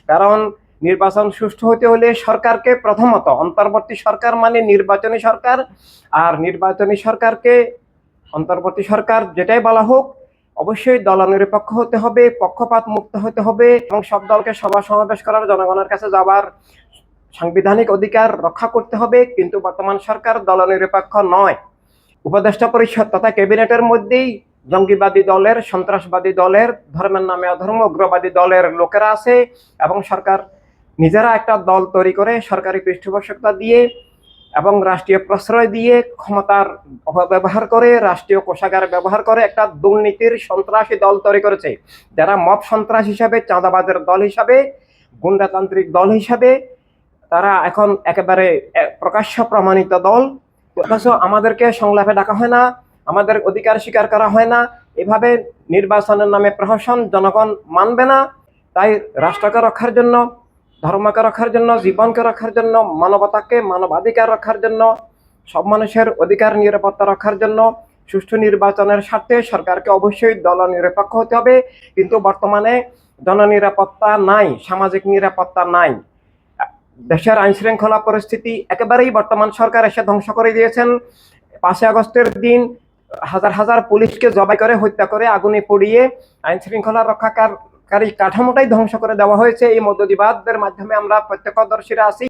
কারণ নির্বাচন সুষ্ঠু হতে হলে সরকারকে প্রথমত, অন্তর্বর্তী সরকার মানে নির্বাচনী সরকার, আর নির্বাচনী সরকারকে অন্তর্বর্তী সরকার যেটাই বলা হোক অবশ্যই দলনিরপেক্ষ হতে হবে, পক্ষপাত মুক্ত হতে হবে এবং সব দলকে সভা সমাবেশ করার, জনগণের কাছে যাবার সাংবিধানিক অধিকার রক্ষা করতে হবে। কিন্তু বর্তমান সরকার দলনিরপেক্ষ নয়। উপদেষ্টা পরিষদ তথা ক্যাবিনেটের মধ্যেই জঙ্গিবাদী দলের, সন্ত্রাসবাদী দলের, ধর্মের নামে অধর্ম উগ্রবাদী দলের লোকেরা আছে এবং সরকার নিজেরা একটা দল তৈরি করে সরকারি পৃষ্ঠপোষকতা দিয়ে এবং রাষ্ট্রীয় প্রশ্রয় দিয়ে ক্ষমতার অপব্যবহার করে, রাষ্ট্রীয় কোষাগার ব্যবহার করে একটা দুর্নীতির সন্ত্রাসী দল তৈরি করেছে, যারা মব সন্ত্রাস হিসাবে, চাঁদাবাজের দল হিসাবে, গুন্ডাতান্ত্রিক দল হিসাবে তারা এখন একেবারে প্রকাশ্য প্রমাণিত দল। অথচ আমাদেরকে সংলাপে ডাকা হয় না, আমাদের অধিকার স্বীকার করা হয় না। এভাবে নির্বাচনের নামে প্রহসন জনগণ মানবে না। তাই রাষ্ট্রকে রক্ষার জন্য, ধর্মকে রক্ষার জন্য, জীবনকে রক্ষার জন্য, মানবতাকে, মানবাধিকার রক্ষার জন্য, সব মানুষের অধিকার নিরাপত্তা রক্ষার জন্য সুষ্ঠু নির্বাচনের স্বার্থে সরকারকে অবশ্যই দলনিরপেক্ষ হতে হবে। কিন্তু বর্তমানে জননিরাপত্তা নাই, সামাজিক নিরাপত্তা নাই। দেশের আইন শৃঙ্খলা পরিস্থিতি একেবারেই বর্তমান সরকার এসে ধ্বংস করে দিয়েছেন। 5 আগস্টের দিন হাজার হাজার পুলিশকে জবাই করে, হত্যা করে, আগুনে পুড়িয়ে আইন শৃঙ্খলা রক্ষাকারী কাঠামোটাই ধ্বংস করে দেওয়া হয়েছে। এই মধ্যবিবাদের মাধ্যমে আমরা প্রত্যক্ষদর্শীরা আছি।